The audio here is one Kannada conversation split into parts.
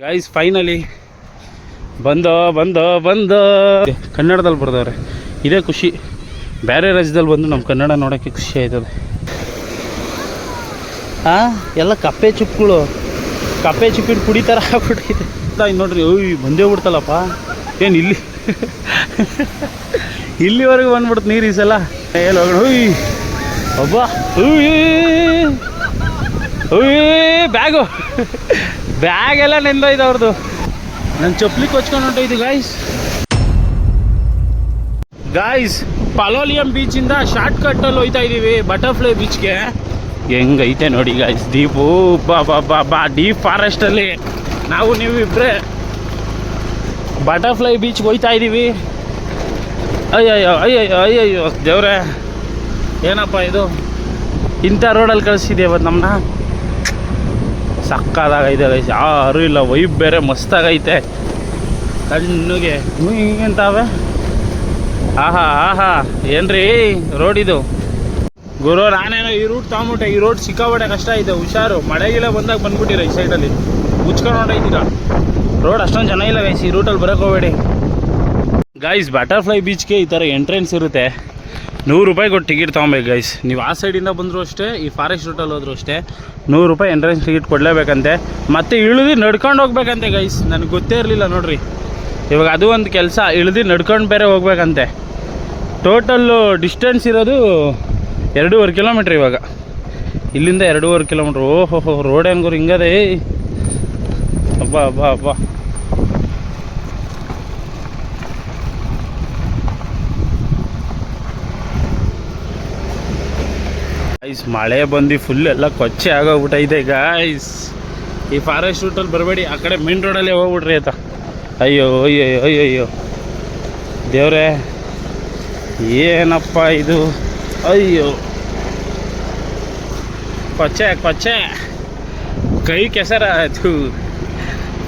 ಗೈಸ್ ಫೈನಲಿ ಬಂದೋ ಕನ್ನಡದಲ್ಲಿ ಬರ್ದವ್ರೆ. ಇದೇ ಖುಷಿ. ಬೇರೆ ರಾಜ್ಯದಲ್ಲಿ ಬಂದು ನಮ್ಮ ಕನ್ನಡ ನೋಡೋಕ್ಕೆ ಖುಷಿ ಆಯ್ತದೆ. ಎಲ್ಲ ಕಪ್ಪೆ ಚಿಪ್ಪಿನ ಪುಡಿ ಥರ ಆಗ್ಬಿಟ್ಟೈತೆ. ನೋಡ್ರಿ, ಓಯ್ ಬಂದೇ ಬಿಡ್ತಲ್ಲಪ್ಪ. ಏನು ಇಲ್ಲಿವರೆಗೂ ಬಂದ್ಬಿಡ್ತು ನೀರು ಈ ಸಲ. ಹೋಗಿ ಒಬ್ಬ ಬ್ಯಾಗೆಲ್ಲ ನೆಂದೋಯ್ತು ಅವ್ರದ್ದು. ನನ್ನ ಚಪ್ಪಲಿ ಕೊಚ್ಕೊಂಡು ಹೊಂಟೋಯ್ತು ಗಾಯ್ಸ್. ಪಲೋಲಿಯಂ ಬೀಚಿಂದ ಶಾರ್ಟ್ ಕಟ್ಟಲ್ಲಿ ಹೋಯ್ತಾ ಇದ್ದೀವಿ ಬಟರ್ಫ್ಲೈ ಬೀಚ್ಗೆ. ಹೆಂಗೈತೆ ನೋಡಿ ಗಾಯ್ಸ್. ಡೀಪು ಬಾ ಡೀಪ್ ಫಾರೆಸ್ಟಲ್ಲಿ ನಾವು ನೀವು ಇಬ್ಬರೇ ಬಟರ್ಫ್ಲೈ ಬೀಚ್ಗೆ ಹೋಯ್ತಾ ಇದ್ದೀವಿ. ಅಯ್ಯಯ್ಯೋ ದೇವ್ರೆ, ಏನಪ್ಪ ಇದು ಇಂಥ ರೋಡಲ್ಲಿ ಕಳಿಸಿದೆ ಇವತ್ತು ನಮ್ಮನ್ನ. ಸಕ್ಕದಾಗೈತೆ ಗೈಸ್, ಯಾರೂ ಇಲ್ಲ. ವೈಬ್ ಬೇರೆ ಮಸ್ತಾಗೈತೆ. ಕಣ್ಣಿಗೆ ಹಿಂಗಂತಾವೆ. ಆಹಾ ಏನ್ರಿ ರೋಡ್ ಇದು ಗುರು. ನಾನೇನೋ ಈ ರೂಟ್ ತಗೊಂಬಿಟ್ಟೆ. ಈ ರೋಡ್ ಸಿಕ್ಕಾಬಟ್ಟೆ ಕಷ್ಟ ಐತೆ. ಹುಷಾರು, ಮಳೆಗಿಲ್ಲ ಬಂದಾಗ ಬಂದ್ಬಿಟ್ಟಿರ ಈ ಸೈಡಲ್ಲಿ ಮುಚ್ಕೊಂಡು ಹೊಂಟೈತೀರ. ರೋಡ್ ಅಷ್ಟೊಂದು ಚೆನ್ನಾಗಿಲ್ಲ ಗೈಸ್. ಈ ರೂಟಲ್ಲಿ ಬರೋಕ್ಕೆ ಹೋಗಬೇಡಿ ಗೈಸ್. ಬಟರ್ಫ್ಲೈ ಬೀಚ್ಗೆ ಈ ಥರ ಎಂಟ್ರೆನ್ಸ್ ಇರುತ್ತೆ. 100 ರೂಪಾಯಿ ಕೊಟ್ಟು ಟಿಕೆಟ್ ತೊಗೊಬೇಕು ಗೈಸ್. ನೀವು ಆ ಸೈಡಿಂದ ಬಂದರೂ ಅಷ್ಟೇ, ಈ ಫಾರೆಸ್ಟ್ ರೂಟಲ್ಲಿ ಹೋದರೂ ಅಷ್ಟೇ 100 ರೂಪಾಯಿ ಎಂಟ್ರೆನ್ಸ್ ಟಿಕೆಟ್ ಕೊಡಲೇಬೇಕಂತೆ. ಮತ್ತು ಇಳಿದು ನಡ್ಕೊಂಡು ಹೋಗ್ಬೇಕಂತೆ ಗೈಸ್. ನನಗೆ ಗೊತ್ತೇ ಇರಲಿಲ್ಲ ನೋಡ್ರಿ. ಇವಾಗ ಅದು ಒಂದು ಕೆಲಸ, ಇಳಿದು ನಡ್ಕೊಂಡು ಬೇರೆ ಹೋಗ್ಬೇಕಂತೆ. ಟೋಟಲ್ಲು ಡಿಸ್ಟೆನ್ಸ್ ಇರೋದು 2.5 ಕಿಲೋಮೀಟ್ರ್. ಇವಾಗ ಇಲ್ಲಿಂದ 2.5 ಕಿಲೋಮೀಟ್ರ್. ಓಹೋ, ರೋಡ್ ಹೆಂಗೋರು ಹಿಂಗದೆ. ಅಬ್ಬಾ ಗೈಸ್. ಮಳೆ ಬಂದು ಫುಲ್ ಎಲ್ಲ ಕೊಚ್ಚೆ ಆಗೋಗ್ಬಿಟ್ಟೈತೆ ಗಾಯ್ಸ್. ಈ ಫಾರೆಸ್ಟ್ ರೂಟಲ್ಲಿ ಬರಬೇಡಿ, ಆ ಕಡೆ ಮೇನ್ ರೋಡಲ್ಲೇ ಹೋಗ್ಬಿಟ್ರಿ ಆಯ್ತಾ. ಅಯ್ಯೋ ದೇವ್ರೆ, ಏನಪ್ಪ ಇದು. ಅಯ್ಯೋ ಕೊಚ್ಚೆ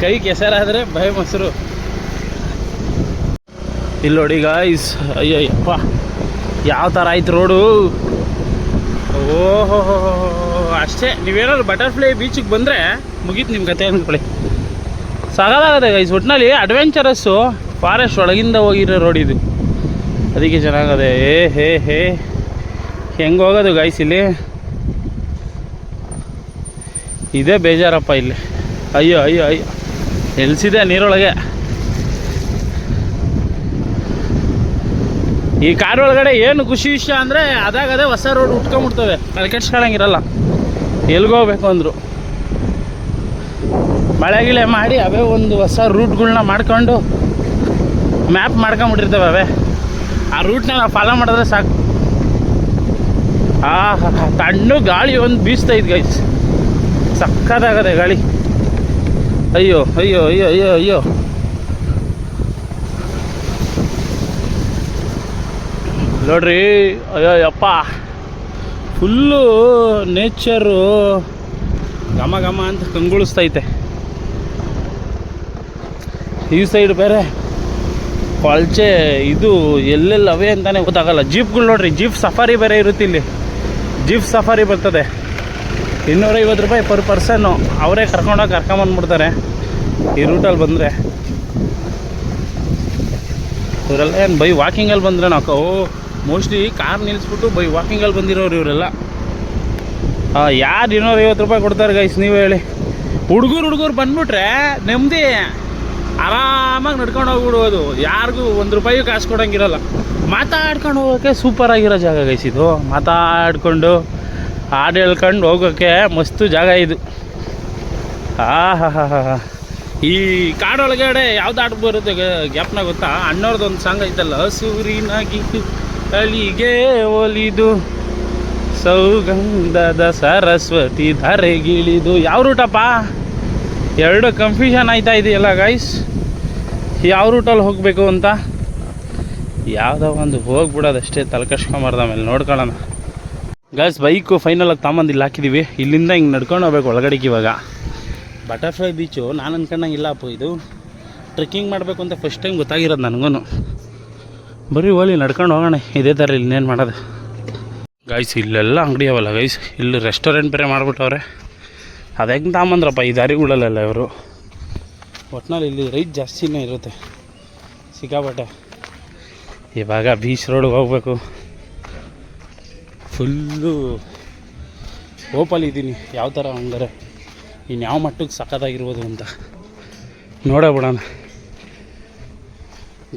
ಕೈ ಕೆಸರಾದರೆ ಭಯ ಮೊಸರು. ಇಲ್ಲಿ ನೋಡಿ ಗಾಯ್ಸ್. ಅಯ್ಯಪ್ಪ ಯಾವ ಥರ ಆಯ್ತು ರೋಡು. ಓಹೋ ಅಷ್ಟೇ. ನೀವೇನಾದ್ರು ಬಟರ್ಫ್ಲೈ ಬೀಚಿಗೆ ಬಂದರೆ ಮುಗೀತು ನಿಮ್ಮ ಕತೆ ಅಂದ್ಕೊಳ್ಳಿ. ಸಾಕಾಗದೆ ಗೈಸ್. ಒಟ್ಟಿನಲ್ಲಿ ಅಡ್ವೆಂಚರಸ್ಸು. ಫಾರೆಸ್ಟ್ ಒಳಗಿಂದ ಹೋಗಿರೋ ರೋಡ್ ಇದು, ಅದಕ್ಕೆ ಚೆನ್ನಾಗದೆ. ಹೇ ಹೆಂಗೆ ಹೋಗೋದು ಗೈಸ್ ಇಲ್ಲಿ. ಇದೇ ಬೇಜಾರಪ್ಪ ಇಲ್ಲಿ. ಅಯ್ಯೋ ಎಲ್ಸಿದೆ ನೀರೊಳಗೆ. ಈ ಕಾರ್ ಒಳಗಡೆ ಏನು ಖುಷಿ ವಿಷಯ ಅಂದರೆ ಅದೇ ಹೊಸ ರೋಡ್ ಉಟ್ಕೊಂಡ್ಬಿಡ್ತವೆ. ತಲೆ ಕೆಡ್ಸ್ಕೊಳಂಗಿರಲ್ಲ ಎಲ್ಗೋಗ್ಬೇಕು ಅಂದರು. ಮಳೆಗಿಳೆ ಮಾಡಿ ಅವೇ ಒಂದು ಹೊಸ ರೂಟ್ಗಳ್ನ ಮಾಡ್ಕೊಂಡು ಮ್ಯಾಪ್ ಮಾಡ್ಕೊಂಬಿಟ್ಟಿರ್ತವೆ ಅವೇ. ಆ ರೂಟ್ನ ನಾವು ಫಾಲೋ ಮಾಡಿದ್ರೆ ಸಾಕು. ತಣ್ಣು ಗಾಳಿ ಒಂದು ಬೀಸ್ತೈತೆ ಗೈಸ್. ಸಕ್ಕತ್ತಾಗದೆ ಗಾಳಿ. ಅಯ್ಯೋ ನೋಡ್ರಿ. ಅಯ್ಯಪ್ಪ ಫುಲ್ಲು ನೇಚರು ಘಮ ಅಂತ ಕಂಗೊಳಿಸ್ತೈತೆ. ಈ ಸೈಡ್ ಬೇರೆ ಕೊಳಚೆ ಇದು ಎಲ್ಲೆಲ್ಲವೇ ಅಂತಲೇ ಗೊತ್ತಾಗಲ್ಲ. ಜೀಪ್ಗಳು ನೋಡ್ರಿ, ಜೀಪ್ ಸಫಾರಿ ಬೇರೆ ಇರುತ್ತೆ ಇಲ್ಲಿ. ಜೀಪ್ ಸಫಾರಿ ಬರ್ತದೆ. 250 ರೂಪಾಯಿ ಪರ್ ಪರ್ಸನ್ನು. ಅವರೇ ಕರ್ಕೊಂಬಂದ್ಬಿಡ್ತಾರೆ ಈ ರೂಟಲ್ಲಿ ಬಂದರೆ. ಇವರೆಲ್ಲ ಏನು ಬೈ ವಾಕಿಂಗಲ್ಲಿ ಬಂದರೆ ನಾವು ಮೋಸ್ಟ್ಲಿ ಕಾರ್ ನಿಲ್ಲಿಸ್ಬಿಟ್ಟು ಬೈ ವಾಕಿಂಗಲ್ಲಿ ಬಂದಿರೋರು ಇವರೆಲ್ಲ. ಯಾರು 250 ರೂಪಾಯಿ ಕೊಡ್ತಾರೆ ಗೈಸ್ ನೀವು ಹೇಳಿ. ಹುಡುಗರು ಬಂದ್ಬಿಟ್ರೆ ನೆಮ್ಮದಿ, ಆರಾಮಾಗಿ ನಡ್ಕೊಂಡು ಹೋಗ್ಬಿಡ್ಬೋದು. ಯಾರಿಗೂ 1 ರೂಪಾಯಿಗೂ ಕಾಸು ಕೊಡೋಂಗಿರಲ್ಲ. ಮಾತಾಡ್ಕೊಂಡು ಹೋಗೋಕ್ಕೆ ಸೂಪರಾಗಿರೋ ಜಾಗ ಗೈಸ್ ಇದು. ಮಾತಾಡಿಕೊಂಡು ಹಾಡು ಹೇಳ್ಕೊಂಡು ಹೋಗೋಕ್ಕೆ ಮಸ್ತು ಜಾಗ ಇದು. ಈ ಕಾಡೊಳಗಡೆ ಯಾವ್ದು ಹಾಡು ಬರುತ್ತೆ ಗ್ಯಾಪ್ನ ಗೊತ್ತಾ? ಅಣ್ಣವ್ರದ್ದು ಒಂದು ಸಾಂಗ್ ಐತಲ್ಲ, ಸೂರಿನಾಗಿ ಅಲಿಗೆ ಒಲಿದು ಸೌಗಂಧದ ಸರಸ್ವತಿ ಧರೆಗಿಳಿದು. ಯಾವ ರೂಟಪ್ಪ? 2 ಕನ್ಫ್ಯೂಷನ್ ಆಯ್ತಾ ಇದೆಯಲ್ಲ ಗೈಸ್, ಯಾವ ರೂಟಲ್ಲಿ ಹೋಗಬೇಕು ಅಂತ. ಯಾವುದೋ ಒಂದು ಹೋಗ್ಬಿಡೋದಷ್ಟೇ, ತಲೆ ಕೆಡ್ಸ್ಕೊಂಬಾರ್ದು. ಆಮೇಲೆ ನೋಡ್ಕೊಳ್ಳೋಣ ಗೈಸ್. ಬೈಕು ಫೈನಲಾಗಿ ತಗೊಂಬಂದು ಹಾಕಿದ್ದೀವಿ. ಇಲ್ಲಿಂದ ಹಿಂಗೆ ನಡ್ಕೊಂಡು ಹೋಗ್ಬೇಕು ಒಳಗಡೆಗೆ. ಇವಾಗ ಬಟರ್ಫ್ಲೈ ಬೀಚು ನಾನು ಅನ್ಕೊಂಡಂಗಿಲ್ಲಪ್ಪ. ಇದು ಟ್ರೆಕ್ಕಿಂಗ್ ಮಾಡಬೇಕು ಅಂತ ಫಸ್ಟ್ ಟೈಮ್ ಗೊತ್ತಾಗಿರೋದು ನನಗೂ. ಬರೀ ಹೋಲಿ ನಡ್ಕೊಂಡು ಹೋಗೋಣ ಇದೇ ಥರ. ಇನ್ನೇನು ಮಾಡೋದು ಗೈಸ್. ಇಲ್ಲೆಲ್ಲ ಅಂಗಡಿ ಅವಲ್ಲ ಗೈಸ್. ಇಲ್ಲಿ ರೆಸ್ಟೋರೆಂಟ್ ಬೇರೆ ಮಾಡಿಬಿಟ್ಟವ್ರೆ. ಅದು ಹೆಂಗೆ ತಗೊಂಬಂದ್ರಪ್ಪ ಈ ದಾರಿಗಳಲ್ಲೆಲ್ಲ ಇವರು. ಒಟ್ನಲ್ಲಿ ಇಲ್ಲಿ ರೈಟ್ ಜಾಸ್ತಿನೇ ಇರುತ್ತೆ ಸಿಕ್ಕಾಪಟ್ಟೆ. ಇವಾಗ ಬೀಚ್ ರೋಡ್ಗೆ ಹೋಗ್ಬೇಕು. ಫುಲ್ಲು ಹೋಪಲ್ಲಿದ್ದೀನಿ ಯಾವ ಥರ ಅಂದರೆ ಇನ್ಯಾವ ಮಟ್ಟಕ್ಕೆ ಸಖತ್ತಾಗಿರ್ಬೋದು ಅಂತ ನೋಡಬಿಡೋಣ.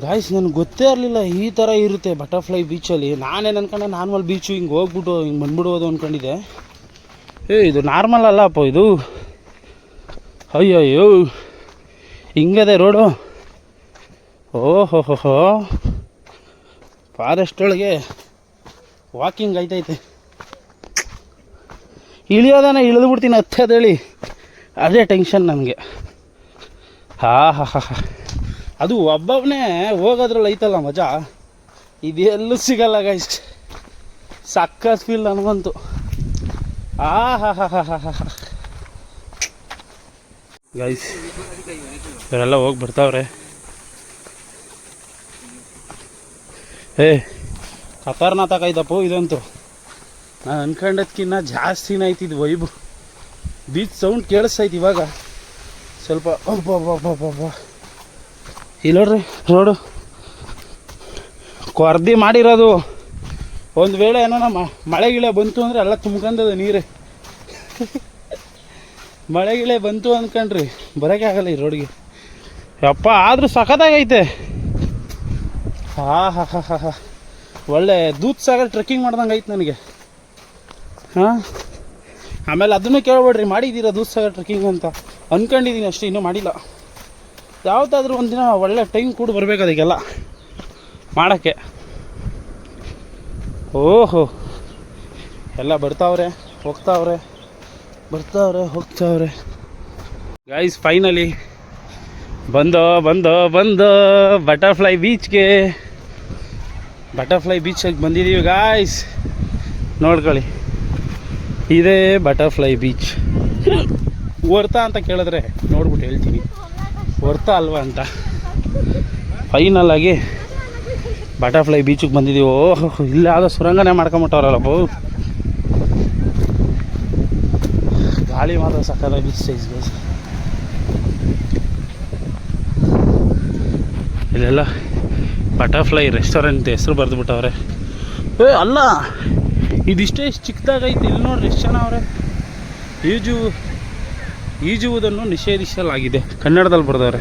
ಗಾಯ್ಸ್ ನನಗೆ ಗೊತ್ತೇ ಇರಲಿಲ್ಲ ಈ ಥರ ಇರುತ್ತೆ ಬಟರ್ಫ್ಲೈ ಬೀಚಲ್ಲಿ. ನಾನೇನು ಅಂದ್ಕೊಂಡೆ ನಾರ್ಮಲ್ ಬೀಚು ಹಿಂಗೆ ಹೋಗ್ಬಿಟ್ಟು ಹಿಂಗೆ ಬಂದ್ಬಿಡ್ಬೋದು ಅಂದ್ಕೊಂಡಿದ್ದೆ. ಇದು ನಾರ್ಮಲ್ ಅಲ್ಲಪ್ಪ ಇದು. ಅಯ್ಯೋ ಹಿಂಗದೆ ರೋಡು. ಓಹೋ ಫಾರೆಸ್ಟ್ ಒಳಗೆ ವಾಕಿಂಗ್ ಆಯ್ತೈತೆ. ಇಳಿಯೋದನ್ನ ಇಳಿದು ಬಿಡ್ತೀನಿ ಹತ್ತದೇಳಿ, ಅದೇ ಟೆನ್ಷನ್ ನನಗೆ. ಹಾ ಅದು ಒಬ್ಬೊಬ್ಬನೇ ಹೋಗೋದ್ರಲ್ಲಿ ಐತಲ್ಲ ಮಜಾ, ಇದೆಲ್ಲೂ ಸಿಗಲ್ಲ ಗೈಸ್. ಸಕ್ಕತ್ ಫೀಲ್ ನನಗಂತೂ. ಗೈಸ್ ಇವರೆಲ್ಲ ಹೋಗಿ ಬರ್ತಾವ್ರೆ. ಖತರ್ನಾಕ್ ಐತಪ್ಪು ಇದಂತೂ. ನಾನು ಅನ್ಕೊಂಡದ್ಕಿನ್ನ ಜಾಸ್ತಿನೇ ಐತಿದ್ದು ವೈಬು. ಬೀಚ್ ಸೌಂಡ್ ಕೇಳಿಸ್ತೈತಿ ಇವಾಗ ಸ್ವಲ್ಪ. ಒಬ್ಬ ಇಲ್ಲಿ ನೋಡ್ರಿ ರೋಡು ಕೊರ್ದಿ ಮಾಡಿರೋದು. ಒಂದು ವೇಳೆ ಏನೋ ಮಳೆ ಗಿಳೆ ಬಂತು ಅಂದರೆ ಎಲ್ಲ ತುಂಬ್ಕೊಂಡದ ನೀರೇ. ಮಳೆ ಗಿಳೆ ಬಂತು ಅಂದ್ಕೊಂಡ್ರಿ ಬರೋಕ್ಕೆ ಆಗಲ್ಲ ಈ ರೋಡಿಗೆ. ಯಪ್ಪ ಆದರೂ ಸಖತ್ತಾಗೈತೆ. ಹಾ ಒಳ್ಳೆ ದೂದ್ ಸಾಗರ್ ಟ್ರೆಕ್ಕಿಂಗ್ ಮಾಡ್ದಂಗೆ ಐತೆ ನನಗೆ. ಹಾಂ ಆಮೇಲೆ ಅದನ್ನು ಕೇಳ್ಬೇಡ್ರಿ, ಮಾಡಿದ್ದೀರಾ ದೂದ್ ಸಾಗರ್ ಟ್ರೆಕ್ಕಿಂಗ್ ಅಂತ ಅಂದ್ಕೊಂಡಿದ್ದೀನಿ ಅಷ್ಟೇ, ಇನ್ನೂ ಮಾಡಿಲ್ಲ. ಯಾವುದಾದ್ರೂ ಒಂದಿನ ಒಳ್ಳೆ ಟೈಮ್ ಕೂಡ ಬರಬೇಕು ಅದಕ್ಕೆಲ್ಲ ಮಾಡೋಕ್ಕೆ. ಓಹೋ ಎಲ್ಲ ಬರ್ತಾವ್ರೆ ಹೋಗ್ತಾವ್ರೆ ಗೈಸ್. ಫೈನಲಿ ಬಂದು ಬಟರ್ಫ್ಲೈ ಬೀಚ್ಗೆ ಬಂದಿದ್ದೀವಿ ಗಾಯ್ಸ್. ನೋಡ್ಕೊಳ್ಳಿ, ಇದೇ ಬಟರ್ಫ್ಲೈ ಬೀಚ್. ವರ್ತಾ ಅಂತ ಕೇಳಿದ್ರೆ ನೋಡ್ಬಿಟ್ಟು ಹೇಳ್ತೀನಿ ವರ್ತಾ ಅಲ್ವಾ ಅಂತ. ಫೈನಲ್ ಆಗಿ ಬಟರ್ಫ್ಲೈ ಬೀಚಿಗೆ ಬಂದಿದ್ದೀವಿ. ಓಹ್ ಇಲ್ಲ ಯಾವುದೋ ಸುರಂಗನೇ ಮಾಡ್ಕೊಂಬಿಟ್ಟವ್ರಲ್ಲಪ್ಪ. ಗಾಳಿ ಮಾತ್ರ ಸಕ್ಕತ್ತಾಗಿ ಬೀಚ್ ಸೈಜ್ ಗೈಸ್. ಇಲ್ಲೆಲ್ಲ ಬಟರ್ಫ್ಲೈ ರೆಸ್ಟೋರೆಂಟ್ ಹೆಸರು ಬರೆದುಬಿಟ್ಟವ್ರೆ. ಅಲ್ಲ ಇದಿಷ್ಟೇ ಚಿಕ್ಕದಾಗೈತೆ. ಇಲ್ಲಿ ನೋಡ್ರಿ ಎಷ್ಟು ಜನ ಅವರೇ. ಈಜುವುದನ್ನು ನಿಷೇಧಿಸಲಾಗಿದೆ ಕನ್ನಡದಲ್ಲಿ ಬರೆದವ್ರೆ.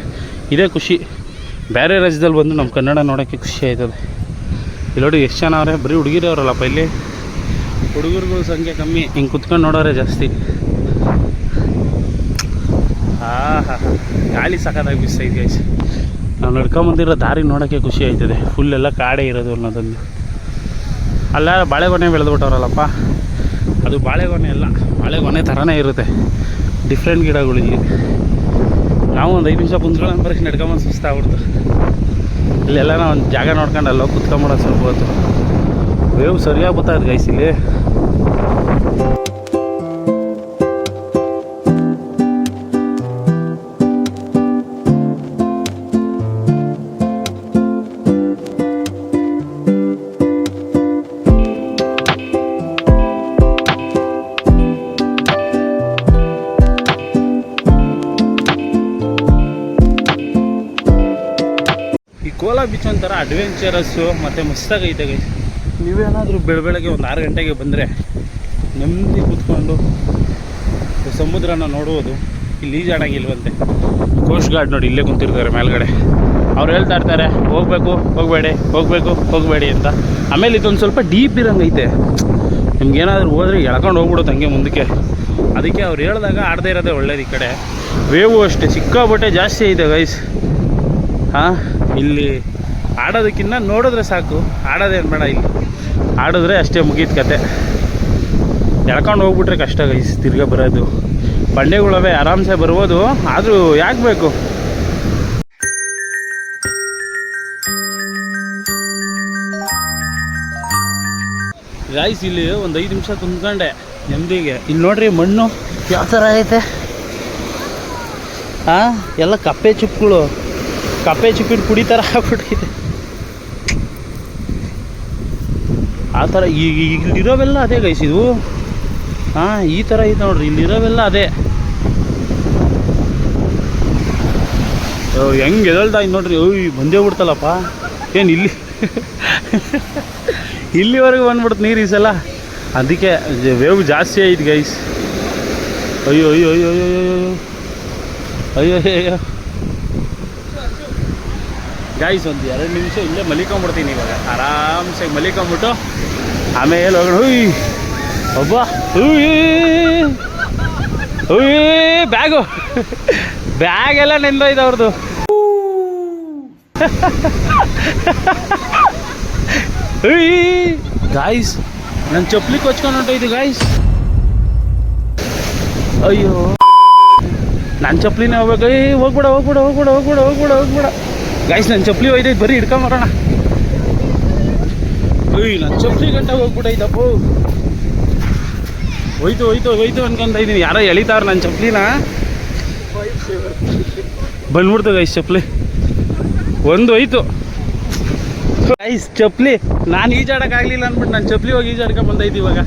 ಇದೇ ಖುಷಿ. ಬೇರೆ ರಾಜ್ಯದಲ್ಲಿ ಬಂದು ನಮ್ಮ ಕನ್ನಡ ನೋಡೋಕ್ಕೆ ಖುಷಿ ಆಯ್ತದೆ. ಇಲ್ಲಿ ನೋಡಿ ಎಷ್ಟು ಜನ ಅವರೇ. ಬರೀ ಹುಡುಗಿರವ್ರಲ್ಲಪ್ಪ ಇಲ್ಲಿ. ಹುಡುಗರಿಗೂ ಸಂಖ್ಯೆ ಕಮ್ಮಿ, ಹಿಂಗೆ ಕುತ್ಕೊಂಡು ನೋಡೋರೆ ಜಾಸ್ತಿ. ಗಾಳಿ ಸಖತ್ತಾಗಿ ಬಿಸ್ತೈತೆ ಗೈಸ್. ನಾವು ನಡ್ಕೊಂಬಂದಿರೋ ದಾರಿ ನೋಡೋಕ್ಕೆ ಖುಷಿ ಆಯ್ತದೆ. ಫುಲ್ಲೆಲ್ಲ ಕಾಡೇ ಇರೋದು ಅನ್ನೋದೊಂದು. ಅಲ್ಲ ಬಾಳೆಗೊನೆ ಬೆಳೆದ್ಬಿಟ್ಟವ್ರಲ್ಲಪ್ಪ, ಅದು ಬಾಳೆಗೊನೆ ಅಲ್ಲ, ಬಾಳೆಗೊನೆ ಥರನೇ ಇರುತ್ತೆ, ಡಿಫ್ರೆಂಟ್ ಗಿಡಗಳು ಇಲ್ಲಿ. ನಾವು ಒಂದು 5 ನಿಮಿಷ ಕುಂತ್ಕೊಳ್ಳೋ ಬರೀ ನಡ್ಕೊಂಬಂದು ಸುಸ್ತಾಗ್ಬಿಡ್ತು. ಇಲ್ಲೆಲ್ಲ ನಾವು ಒಂದು ಜಾಗ ನೋಡ್ಕೊಂಡು ಅಲ್ಲೋ ಕುತ್ಕೊಂಬಿಡೋದು ಸ್ವಲ್ಪ ಹೊತ್ತು. ವೇವ್ ಸರಿಯಾಗಿ ಗೊತ್ತಾಯ್ತು ಗೈಸ್ ಇಲ್ಲಿ. ಕೋಲಾ ಬೀಚ್ ಒಂಥರ ಅಡ್ವೆಂಚರಸ್ಸು ಮತ್ತು ಮಸ್ತಾಗೈತೆ ಗೈಸ್. ನೀವೇನಾದರೂ ಬೆಳಗ್ಗೆ ಒಂದು 6 ಗಂಟೆಗೆ ಬಂದರೆ ನೆಮ್ಮದಿ ಕೂತ್ಕೊಂಡು ಸಮುದ್ರನ ನೋಡುವುದು. ಇಲ್ಲಿ ಈಜಾಡಂಗಿಲ್ವಂತೆ. ಕೋಸ್ಟ್ ಗಾರ್ಡ್ ನೋಡಿ ಇಲ್ಲೇ ಕುಂತಿರ್ತಾರೆ ಮೇಲ್ಗಡೆ. ಅವ್ರು ಹೇಳ್ತಾ ಇರ್ತಾರೆ ಹೋಗಬೇಡಿ ಅಂತ. ಆಮೇಲೆ ಇದೊಂದು ಸ್ವಲ್ಪ ಡೀಪ್ ಇರೋಂಗೈತೆ. ನಿಮ್ಗೇನಾದರೂ ಹೋದರೆ ಎಳ್ಕೊಂಡು ಹೋಗ್ಬಿಡುತ್ತೆ ಹಂಗೆ ಮುಂದಕ್ಕೆ. ಅದಕ್ಕೆ ಅವ್ರು ಹೇಳಿದಾಗ ಆಡದೇ ಇರೋದೇ ಒಳ್ಳೇದು. ಈ ಕಡೆ ವೇವು ಅಷ್ಟೇ ಸಿಕ್ಕಾಬಟ್ಟೆ ಜಾಸ್ತಿ ಐತೆ ಗೈಸ್. ಇಲ್ಲಿ ಆಡೋದಕ್ಕಿಂತ ನೋಡಿದ್ರೆ ಸಾಕು, ಆಡೋದೇನು ಬೇಡ. ಇಲ್ಲಿ ಆಡಿದ್ರೆ ಅಷ್ಟೇ ಮುಗೀತು ಕತೆ. ಎಳ್ಕೊಂಡು ಹೋಗ್ಬಿಟ್ರೆ ಕಷ್ಟ ಗೈಸ್ ತಿರ್ಗಾ ಬರೋದು. ಬಂಡೆಗಳವೆ ಆರಾಮ್ಸೆ ಬರ್ಬೋದು, ಆದರೂ ಯಾಕೆ ಬೇಕು. ಗೈಸ್ ಇಲ್ಲಿ ಒಂದು 5 ನಿಮಿಷ ಕುಂತ್ಕೊಂಡೆ ನೆಮ್ಮದಿಗೆ. ಇಲ್ಲಿ ನೋಡ್ರಿ ಮಣ್ಣು ಯಾವ ಥರ ಐತೆ. ಎಲ್ಲ ಕಪ್ಪೆ ಚಿಪ್ಪಿನ ಪುಡಿ ಥರ ಆಗ್ಬಿಟ್ಟೈತೆ. ಆ ಥರ ಇಲ್ಲಿರೋವೆಲ್ಲ ಅದೇ ಗೈಸ್ ಇದು. ಈ ಥರ ಐತೆ ನೋಡ್ರಿ, ಇಲ್ಲಿರೋವೆಲ್ಲ ಅದೇ. ಹೆಂಗೆ ಎದಳ್ತಾ ಇದ್ದು ನೋಡ್ರಿ. ಓಯ್ ಬಂದೇ ಬಿಡ್ತಲ್ಲಪ್ಪ. ಏನು ಇಲ್ಲಿ ಇಲ್ಲಿವರೆಗೂ ಬಂದ್ಬಿಡ್ತು ನೀರು ಈ ಸಲ. ಅದಕ್ಕೆ ವೇವ್ ಜಾಸ್ತಿ ಆಯ್ತು ಗೈಸ್. ಅಯ್ಯೋ ಅಯ್ಯೋ ಅಯ್ಯೋ ಅಯ್ಯೋ ಅಯ್ಯೋ ಅಯ್ಯೋ ಅಯ್ಯೋ ಗೈಸ್. ಒಂದು 2 ನಿಮಿಷ ಇಲ್ಲೇ ಮಲಿಕೊಂಬಿಡ್ತೀನಿ ಇವಾಗ. ಆರಾಮ್ಸಾಗಿ ಮಲಿಕೊಂಬಿಟ್ಟು ಆಮೇಲೆ ಹೋಗೋಣ. ಹುಯ್ ಒಬ್ಬ ಬ್ಯಾಗು ಬ್ಯಾಗೆಲ್ಲ ನೆಂದೋಯ್ತು ಅವ್ರದ್ದು. ಗಾಯ್ಸ್ ನನ್ನ ಚಪ್ಪಲಿ ಕೊಚ್ಕೊಂಡು ಹೊಂಟೋಯ್ತು ಗಾಯ್ಸ್. ಅಯ್ಯೋ ನನ್ನ ಚಪ್ಪಲಿನೇ ಹೋಗ್ಬೇಕು. ಹೋಗ್ಬಿಡ ಹೋಗ್ಬಿಡ ಹೋಗ್ಬಿಡ ಹೋಗ್ಬಿಡ ಹೋಗ್ಬಿಡ ಹೋಗ್ಬಿಡ ಗಾಯ್ಸ್. ನನ್ನ ಚಪ್ಪಲಿ ಹೋಯ್ತೈತೆ, ಬರೀ ಹಿಡ್ಕೊಂಬರೋಣ. ನನ್ನ ಚಪ್ಪಲಿ ಗಂಟ ಹೋಗ್ಬಿಟ್ಟೈತಪ್ಪ. ಹೋಯ್ತು ಹೋಯ್ತು ಹೋಯ್ತು ಅನ್ಕೊಂತ ಇದ್ದೀನಿ. ಯಾರೋ ಎಳಿತಾವ್ರು ನನ್ನ ಚಪ್ಪಲಿನ. ಬಂದ್ಬಿಡ್ತು ಗೈಸ್ ಚಪ್ಪಲಿ. ಒಂದು ಹೋಯ್ತು ಗೈಸ್ ಚಪ್ಪಲಿ. ನಾನು ಈಜಾಡೋಕ್ಕಾಗಲಿಲ್ಲ ಅಂದ್ಬಿಟ್ಟು ನನ್ನ ಚಪ್ಪಲಿ ಹೋಗಿ ಈಜಾಡ್ಕೊಂಡು ಬಂದೈತಿ ಇವಾಗ.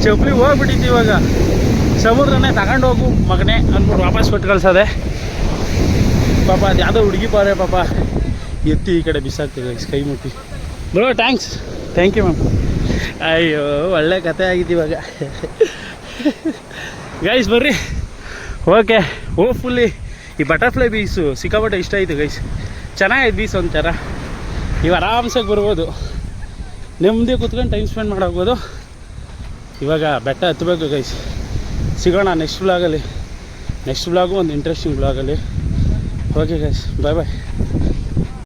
ಚಪ್ಪಲಿ ಹೋಗ್ಬಿಟ್ಟಿತ್ತು ಇವಾಗ. ಸಮುದ್ರನೇ ತಗೊಂಡು ಹೋಗು ಮಗನೇ ಅಂದ್ಬಿಟ್ಟು ವಾಪಸ್ ಕೊಟ್ಟು ಕಳ್ಸೋದೆ. ಪಾಪ ಅದು ಯಾವುದೋ ಹುಡುಗಿ ಪಾರೆ ಪಾಪ ಎತ್ತಿ ಈ ಕಡೆ ಬಿಸಾಕ್ತೀವಿ ಗೈಸ್ ಕೈ ಮುಟ್ಟಿ. Bro thanks. Thank you ma'am. ಅಯ್ಯೋ ಒಳ್ಳೆ ಕತೆ ಆಗಿತ್ತು ಇವಾಗ. ಗೈಸ್ ಬರ್ರಿ. ಓಕೆ ಹೋಪ್ಫುಲ್ಲಿ ಈ ಬಟರ್ಫ್ಲೈ ಬೀಸು ಸಿಕ್ಕಾಪಟ್ಟೆ ಇಷ್ಟ ಆಯಿತು ಗೈಸ್. ಚೆನ್ನಾಗೈತೆ ಬೀಸ್ ಒಂಥರ. ನೀವು ಆರಾಮ್ಸಾಗಿ ಬರ್ಬೋದು, ನೆಮ್ಮದಿ ಕೂತ್ಕೊಂಡು ಟೈಮ್ ಸ್ಪೆಂಡ್ ಮಾಡೋಗ್ಬೋದು. ಇವಾಗ ಬೆಟ್ಟ ಹತ್ತಬೇಕು ಗೈಸ್. ಸಿಗೋಣ ನೆಕ್ಸ್ಟ್ ವ್ಲಾಗಲ್ಲಿ. ನೆಕ್ಸ್ಟ್ ವ್ಲಾಗು ಒಂದು ಇಂಟ್ರೆಸ್ಟಿಂಗ್ ವ್ಲಾಗಲ್ಲಿ. ಓಕೆ ಗೈಸ್ ಬಾಯ್ ಬಾಯ್.